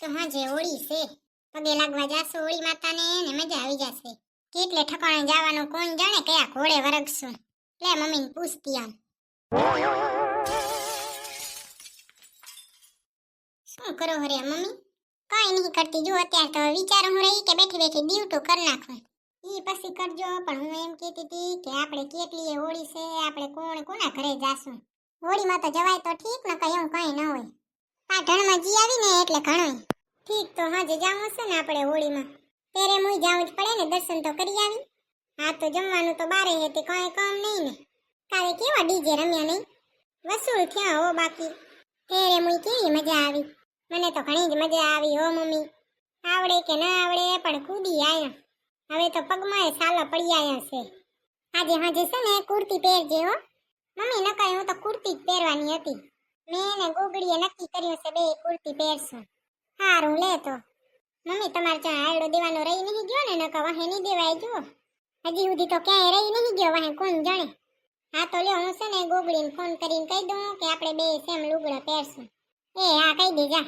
તો હાજે હોળી છે, પગે લાગવા જાશું હોળી માતાને ને મજા આવી જશે. કેટલે ઠકાણે જવાનું કોણ જાણે, કયા ઘોડે વરગશું. લે મમ્મીને પૂછતી આમ. શું કરો હરે મમ્મી? કઈ નહીં કરતી, જો અત્યારે તો વિચાર હું રહી કે બેઠી બેઠી ડીવટો કરી નાખું. ઈ પછી કરજો, પણ હું એમ કહેતી હતી કે આપણે કેટલી હોળી છે, આપણે કોના ઘરે જાશું. હોળીમાં તો જવાય તો ઠીક, ને કઈ એવું કઈ ન હોય. પાટણમાં જી આવી ને એટલે ઘણું ઠીક. તો હાજે જાવું છે ને આપણે હોળીમાં, ત્યારે મુઈ જાવું જ પડે ને, દર્શન તો કરી આવી. હા તો જમવાનું તો બારે હે, તે કઈ કામ નહીં ને. કાલે કેવા ડીજે રમ્યા નહીં, વસૂલ થયા હો. બાકી ત્યારે મુઈ કેવી મજા આવી, મને તો ઘણી જ મજા આવી હો મમ્મી. આવડે કે ના આવડે પણ કૂદી આયા. હવે તો પગમાં સાલા પડી આયા છે. આજે છે ને કુર્તી પહેરજે હો મમ્મી, નકાય હું તો કુર્તી જ પહેરવાની હતી. મેં ને ગોગડીએ નક્કી કર્યું છે બે કુર્તી પહેરશું. હારું લે તો મમ્મી, તમારે ત્યાં આયડો દેવાનો રહી નહીં ગયો ને? નકા વાહે નહીં દેવાય જો, હજી સુધી તો ક્યાંય રહી નહીં ગયો વાહે, કોણ જાણે. હા તો લ્યો, હું છે ને ગોગડીને ફોન કરીને કહી દઉં કે આપણે બે સેમ લુગડા પહેરશું. હા કહી દે જા.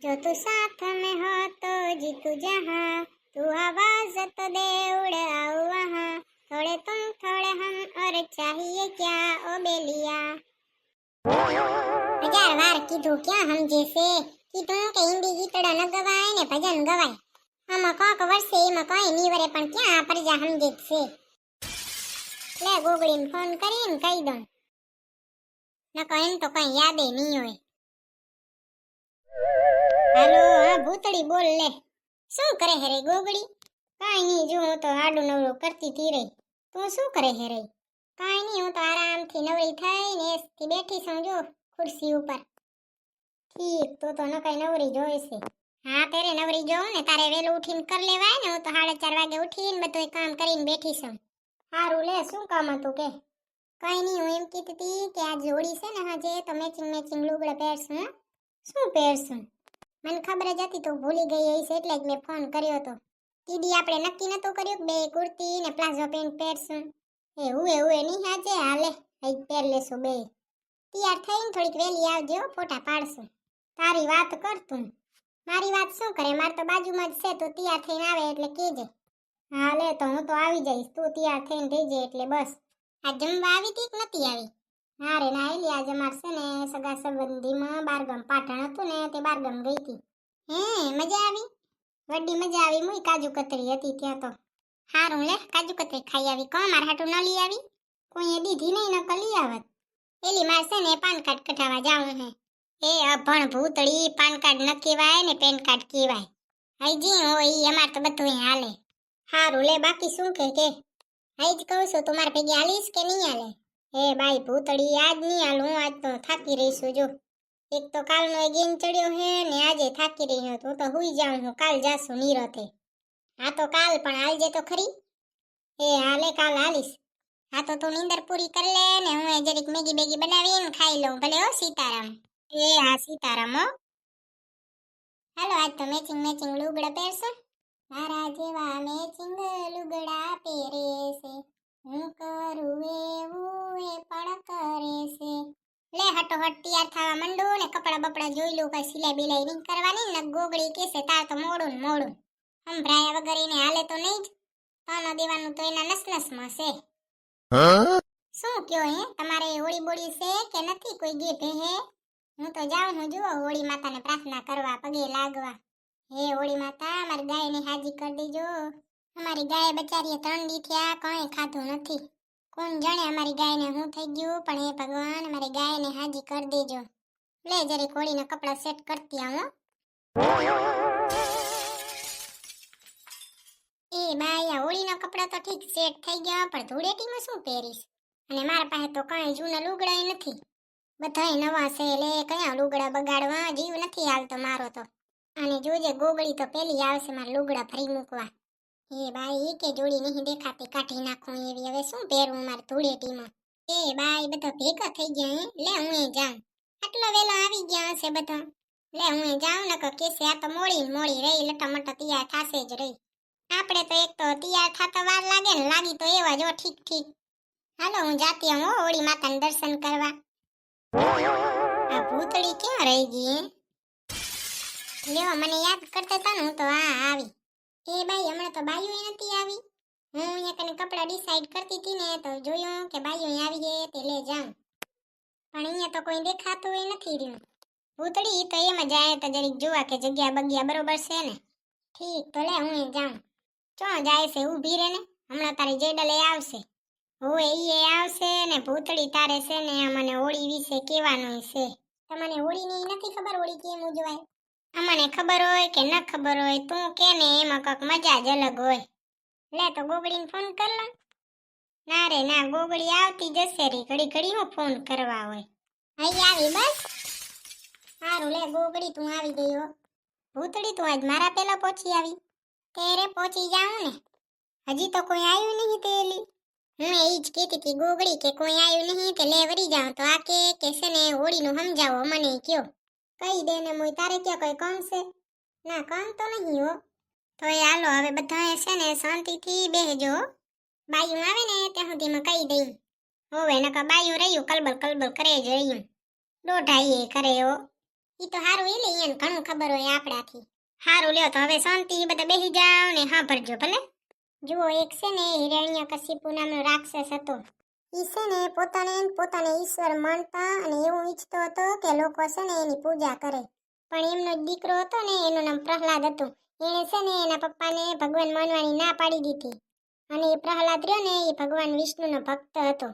જો તું સાથ में हो तो जीतू जहां, तू आवाज तो दे उड़ आओ वहां, थोड़े तुम थोड़े हम और चाहिए क्या ओ बेलिया. 1000 વાર કીધું, ક્યાં સમજે છે? કીધું કે હિન્દી ગીતડા ન ગવાય ને ભજન ગવાય. આમાં કોક વર્ષે એમાં કઈ નહીં વરે, પણ ક્યાં આ પ્રજા સમજે છે. લે ગોગડીને ફોન કરીને કહી દઉં, નકર એમ તો કઈ યાદે નહીં હોય. હાલો, હા ભૂતળી બોલ લે. શું કરે હે રે ગોગડી? કાઈ નહીં, જો હું તો આડું નવરું કરતી હતી રે. તું શું કરે હે રે? કાઈ નહીં, હું તો આરામથી નવરી થઈને એસથી બેઠી છું જો ખુરશી ઉપર. ઠીક, તો નકાઈ નવરી જોઈ છે. હા તેરે નવરી જોઉં ને, તારે વેલું ઉઠીને કર લેવાય ને. હું તો 4:30 વાગે ઉઠીને બધું કામ કરીને બેઠી છું. હારું લે, શું કામ હતું કે? કઈ નહીં, હું એમ કીધી હતી કે આ જોડી છે ને હાજે તો મેચિંગ લુગડા પહેરશું. હા શું પહેરશું? મને ખબર જ હતી, તો ભૂલી ગઈ હશે એટલે જ મેં ફોન કર્યો હતો. દીદી આપણે નક્કી નતું કર્યું કે બે કુર્તી ને પ્લાઝો પેન્ટ પહેરશું? એવું નહીં હાજે, હાલે આજ પહેર લેશું બે. તૈયાર થઈને થોડીક વેલી આવજો, ફોટા પાડશું. તારી વાત કર તું. મારી વાત શું કરે, માર તો બાજુમાં જ છે, તો તૈયાર થઈને આવે એટલે કહેજે. હાલે તો હું તો આવી જઈશ, તું તૈયાર થઈને રહેજે એટલે બસ. આ જમવા આવી હતી કે નથી આવી? ના રે ના આવેલી, આજે માર છે ને સગા સંબંધીમાં બારગામ પાટણ હતું ને, તે બારગામ ગઈ હતી. હે મજા આવી? વડી મજા આવી. મુઈ કાજુ કતરી હતી ત્યાં તો. હારું લે, કાજુ કતરી ખાઈ આવી. કોણ માર હાટું ન લઈ આવી? કોઈએ દીધી નહીં, નકર લઈ આવત. એલી માર છે ને પાન કાર્ડ કઢાવા જાવું હે. એ અભણ ભૂતળી, પાન કાર્ડ ન કહેવાય ને પેન કાર્ડ કહેવાય. હજી હોય ઈ અમાર તો બધું હાલે. હારું લે, બાકી શું કે હઈ જ કહું છું, તું મારે ભેગી હાલીશ કે નહીં હાલે? હે બાઈ ભૂતળી, આજ નહીં હાલું, હું આજ તો થાકી રહીશું જો. એક તો કાલનો ગેન ચડ્યો હે ને આજે થાકી રહી હું તો હુઈ જાઉં હું. કાલ જાશું નીરથે. હા તો કાલ પણ હાલજે તો ખરી. એ હાલે, કાલ હાલીશ. હા તો તું નીંદર પૂરી કરી લે ને હું જરીક મેગી બેગી બનાવીને ખાઈ લઉં. ભલે હો સીતારામ. એ હા સીતારામ હો. હાલો, આજ તો મેચિંગ લુગડા પહેરશો. મારા જેવા મેચિંગ લુગડા પહેરે છે, હું કરું એવું એ પણ કરે છે. લે હટો હટ તૈયાર થવા માંડો ને કપડા બપડા જોઈ લો, કઈ સિલાઈ બિલાઈ નહીં કરવાની ને. ગોગડી કેસે તાર તો મોડું સંભળાયા વગર એને હાલે તો નહીં જ. તાનો દેવાનું તો એના નસનસમાં છે. શું કયો હે, તમારે હોળી બોળી છે કે નથી? કોઈ ગીત હે? હું તો જાઉં હું જુઓ હોળી માતાને પ્રાર્થના કરવા, પગે લાગવા. હે હોળી માતા, અમારી ગાયને હાજી કરી દેજો. અમારી ગાય બચારીએ 3 દી થયા કંઈ ખાધું નથી. કોણ જાણે અમારી ગાયને શું થઈ ગયું, પણ એ ભગવાન અમારી ગાયને હાજી કરી દેજો. લે જરીક હોળીના કપડા સેટ કરતી આવું. એ બાઈ, આ હોળીના કપડા તો ઠીક સેટ થઈ ગયા, પણ ધૂળેટીમાં શું પહેરીશ? અને મારા પાસે તો કઈ જૂના લુગડા નથી, બધાય નવા છે. લે કયા લુગડા બગાડવા, જીવ નથી હાલતો મારો તો. અને જોજે ગોગળી તો પેલી આવશે મારા લુગડા ભરી મૂકવા. એ બાઈ કે જોડી નહીં દેખાતી, કાઢી નાખું એવી. હવે શું પહેરવું મારે ધૂળેટીમાં? એ બાઈ બધા ભેગા થઈ ગયા હે. લે હું જાઉં, આટલો વેલો આવી ગયા હશે બધા. લે હું જાઉં, નકર કેસે આ તો મોડી રહી, લટામટા તૈયાર થાશે જ રહી. આપણે તો એક તો તૈયાર થતા વાર લાગે ને, લાગી તો એવા જો ઠીક. હાલો હું જાતી હું હોળી માતાને દર્શન કરવા. આ ભૂતળી ક્યાં રહી ગઈ હે? લ્યો મને યાદ કરતા હતા ને હું તો આ આવી. એ બાઈ હમણાં તો બાઈઓ નથી આવી. હું અહીંયા કને કપડા ડિસાઈડ કરતી હતી ને તો જોયું કે બાઈઓ આવી છે તે લે જાઉં. પણ અહીંયા તો કોઈ દેખાતું એ નથી રહ્યું. ભૂતળી ઈ તો એમ જ આયા તો જરીક જોવા કે જગ્યા બગ્યા બરોબર છે ને. ઠીક તો લે હું એ જાઉં. ચો જાય છે ઊભી રહે ને, હમણાં તારી જેડલે આવશે. હોય ઈ આવશે ને ભૂતળી તારે છે ને મને હોળી વિશે કહેવાનું છે. તમને હોળીની નથી ખબર હોળી કેમ ઉજવાય? અમને ખબર હોય કે ન ખબર હોય તું કે ને એમાં કંઈક મજા જ અલગ હોય. લે તો ગોગડીને ફોન કર લો. ના રે ના, ગોગડી આવતી જશે રે, ઘડી ઘડી હું ફોન કરવા હોય. અહીં આવી બસ. સારું લે ગોગડી તું આવી ગઈ હો. ભૂતળી તું આજ મારા પેલા પહોંચી આવી. તેરે પહોંચી જાઉં ને, હજી તો કોઈ આવ્યું નહીં તેલી. હું એ જ કહેતી હતી ગોગડી કે કોઈ આવ્યું નહીં તે લે વરી જાઉં તો આ કે છે ને હોળીનું સમજાવો મને કયો. કહી દે ને મોય તારે ક્યાં કોઈ કામ છે? ના કામ તો નહીં હો. તો એ હાલો હવે બધાએ છે ને શાંતિથી બેહજો. બાયું આવે ને ત્યાં સુધીમાં કહી દઈ. હોવે નકા બાયું રહ્યું કલબલ કલબલ કરે જ રહ્યું. દોઢાઈ એ કરે હો. ઈ તો હારું એ લે એને ઘણું ખબર હોય આપણાથી. હારું લ્યો તો હવે શાંતિ બધા બેહી જાવ ને સાંભળજો ભલે. જુઓ એક છે ને હિરણ્યકશિપુ નામનો રાક્ષસ હતો. ઈ છે ને પોતાને ઈશ્વર માનતા અને એવું ઈચ્છતો હતો કે લોકો છે ને એની પૂજા કરે. પણ એમનો દીકરો હતો ને એનું નામ પ્રહલાદ હતું. એણે છે ને એના પપ્પાને ભગવાન માનવાની ના પાડી દીધી. અને એ પ્રહલાદ રહ્યો ને એ ભગવાન વિષ્ણુનો ભક્ત હતો.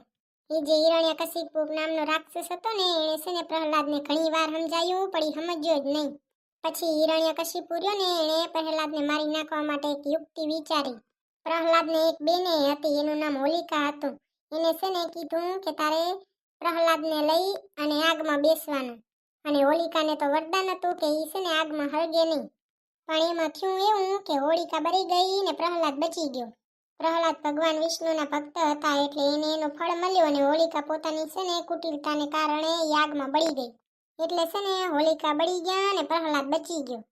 એ જે હિરણ્યકશિપુ નામનો રાક્ષસ હતો ને એણે છે ને પ્રહલાદને ઘણી વાર સમજાયું પણ એ સમજ્યો જ નહીં. પછી હિરણ્યકશિપુ રહ્યો ને એણે પ્રહલાદને મારી નાખવા માટે એક યુક્તિ વિચારી. પ્રહલાદને એક બેને હતી એનું નામ હોલિકા હતું. એને છે ને કીધું કે તારે પ્રહલાદને લઈ અને આગમાં બેસવાનું. અને હોલિકાને તો વરદાન હતું કે ઈ છે ને આગમાં હળગે નહીં. પણ એમાં થયું એવું કે હોલિકા બળી ગઈ ને પ્રહલાદ બચી ગયો. પ્રહલાદ ભગવાન વિષ્ણુના ભક્ત હતા એટલે એને એનો ફળ મળ્યો અને હોલિકા પોતાની છે ને કુટિલતાને કારણે ઈ આગમાં બળી ગઈ. એટલે છે ને હોલિકા બળી ગયા અને પ્રહલાદ બચી ગયો.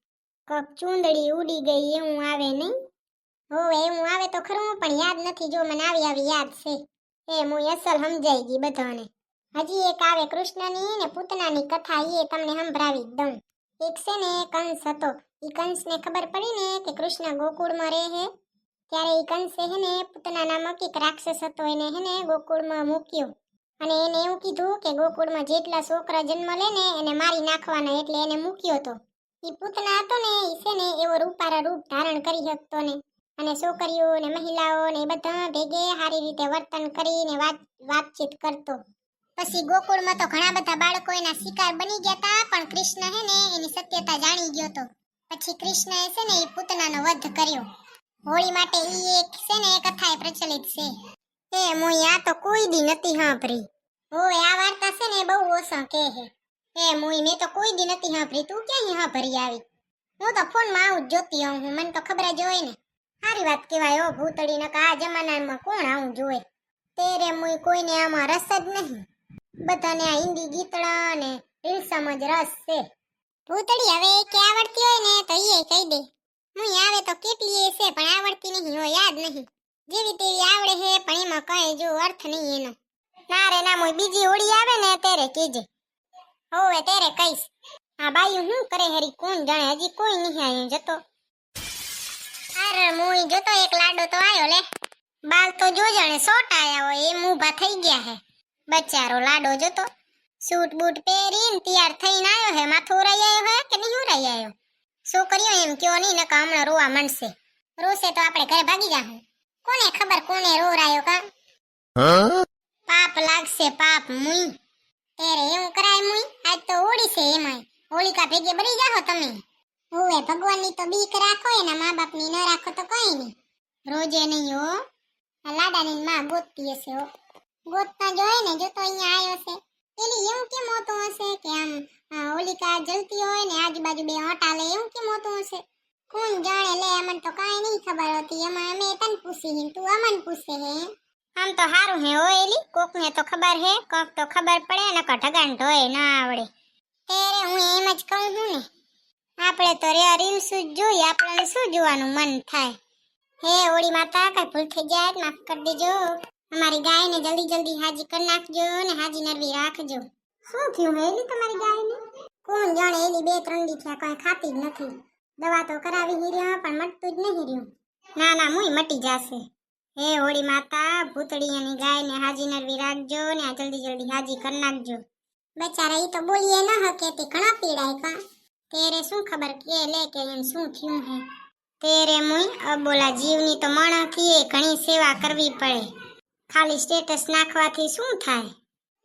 કક ચૂંદડી ઉડી ગઈ એવું આવે નહીં? હોવે એવું આવે તો ખરું પણ યાદ નથી. જો મને આવી યાદ છે. એ હું અસલ સમજાઈ ગઈ બધાને. હજી એક આવે કૃષ્ણની ને પૂતનાની કથા એ તમને સંભળાવી દઉં. એક છે ને કંસ હતો. ઈ કંસને ખબર પડી ને કે કૃષ્ણ ગોકુળમાં રહે છે ત્યારે ઈ કંસે હે ને પૂતના નામક એક રાક્ષસ હતો એને હે ને ગોકુળમાં મૂક્યો. અને એને એવું કીધું કે ગોકુળમાં જેટલા છોકરા જન્મ લે ને એને મારી નાખવાના એટલે એને મૂક્યો હતો. ઈ પૂતના હતો ને ઈ છે ને એવો રૂપારા રૂપ ધારણ કરી શકતો ને અને છોકરીઓ ને મહિલાઓ ને બધા ભેગે સારી રીતે વર્તન કરીને વાતચીત કરતો. પછી ગોકુળમાં તો ઘણા બધા બાળકો એના શિકાર બની ગયા હતા પણ કૃષ્ણ હે ને એની સત્યતા જાણી ગયો તો. પછી કૃષ્ણએ છે ને એ પૂતનાનો વધ કર્યો. હોળી માટે ઈ એક છે ને કથા પ્રચલિત છે. એ મોય આ તો કોઈ દી નથી સાંભળી. હોવે આ વાર્તા છે ને બહુ ઓછા કહે છે. એ મોય મેં તો કોઈ દી નથી સાંભળી. તું ક્યાં સાંભળી આવી? હું તો ફોનમાં આવું જ જોતી હોઉં હું. મને તો ખબર જ હોય ને. સારી વાત કહેવાય હો ભૂતળી નકા આ જમાનામાં કોણ આવું જોવે. તેરે મોય કોઈને આમાં રસ જ નહીં. બધાને આ હિન્દી ગીતડા ને રીલ્સમાં જ રસ છે. ભૂતળી હવે કે આવડતી હોય ને તો એ કહી દે. હું આવે તો કેટલી છે પણ આવડતી નહીં હોય, યાદ નહીં. જેવી તેવી આવડે છે પણ એમાં કઈ જો અર્થ નહીં એનો. ના રે ના મોય બીજી હોળી આવે ને ત્યારે કીજે. હોવે ત્યારે કહીશ. આ બાયું શું કરે હરી કોણ જાણે, હજી કોઈ નહીં આવ્યું જતો. અરે મોય જોતો એક લાડો તો આવ્યો લે. બાલ તો જો જાણે સોટા આયા હોય એમ ઊભા થઈ ગયા હે. બચારો લાડો જોતો સૂટ બૂટ પહેરીને તૈયાર થઈને આવ્યો હે. માથું ઉરાઈ આવ્યો હે કે નહીં ઉરાઈ આવ્યો? છોકરીઓ એમ કયો નહીં નકા હમણાં રોવા માંડશે. રોશે તો આપણે ઘરે ભાગી જાહું. કોને ખબર કોને રોરાયો કા? પાપ લાગશે પાપ મુઈ. તેરે એવું કરાય મુઈ? આજ તો હોળી છે એમાંય હોલિકા ભેગે બળી જાહો તમે. હોવે ભગવાનની તો બીક રાખો એના મા બાપની ન રાખો તો કઈ નહીં. રોજે નહીં હો. આ લાડાની માં ગોતતી હશે હો. ગોતતા જોય ને જો તો અહીંયા આવ્યો છે. પેલી એવું કેમ હોતું હશે કે આમ હોલિકા જલતી હોય ને આજુબાજુ બે આટા લે એવું કેમ હોતું હશે? કોણ જાણે લે. અમને તો કાંઈ નહીં ખબર હતી. એમાં અમે તને પૂછી તું અમને પૂછે હે. આમ તો સારું હે હોય એલી કોકને તો ખબર હે. કોક તો ખબર પડે ને ઢગાન ઢોય ના આવડે. ત્યારે હું એમ જ કહું છું ને આપણે તો રે રીલ્સ જ જોઈ આપણને શું જોવાનું મન થાય. હે હોળી માતા કઈ ભૂલ થઈ જાય માફ કરી દેજો. અમારી ગાયને જલ્દી જલ્દી હાજી કરી નાખજો ને હાજી નરવી રાખજો. શું થયું હેલી તમારી ગાયને? કોણ જાણે એલી 2-3 દી થયા કઈ ખાતી જ નથી. દવા તો કરાવી હીર્યા પણ મટતું જ નહીં રહ્યું. ના ના મુય મટી જાશે. હે હોળી માતા, ભૂતળી અને ગાયને હાજી નરવી રાખજો ને આ જલ્દી જલ્દી હાજી કરી નાખજો. બચારા ઈ તો બોલીએ ન હકે તે ઘણા પીડાય કા. તેરે શું ખબર કે લે કે એમ શું થયું હે. તેરે મુય અબોલા જીવની તો માણસથી એ ઘણી સેવા કરવી પડે. ખાલી સ્ટેટસ નાખવાથી શું થાય?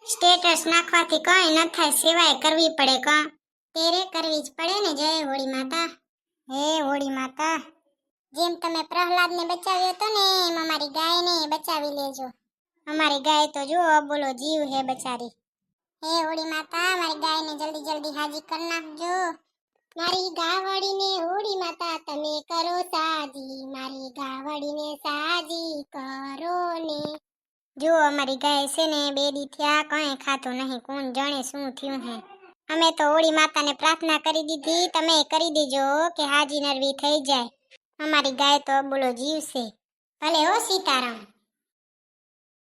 સ્ટેટસ નાખવાથી કઈ ન થાય, સેવાય કરવી પડે કા. તેરે કરવી જ પડે ને. જય હોળી માતા. હે હોળી માતા, જેમ તમે પ્રહલાદને બચાવ્યો તો ને એમ અમારી ગાયને બચાવી લેજો. અમારી ગાય તો જો બોલો જીવ હે બચારી. હે હોળી માતા, મારી ગાયને જલ્દી જલ્દી હાજી કરી નાખજો. મારી ગાવડીને હોળી માતા તમે કરો સાજી, મારી ગાવડીને સાજી કરો ને. જો અમારી ગાય છે ને 2 દી થયા કઈ ખાતો નહીં. કોણ જાણે શું થયું હે. અમે તો હોળી માતાને પ્રાર્થના કરી દીધી, તમે કરી દેજો કે હાજી નરવી થઈ જાય. અમારી ગાય તો બોલો જીવ છે. ભલે હો સીતારામ.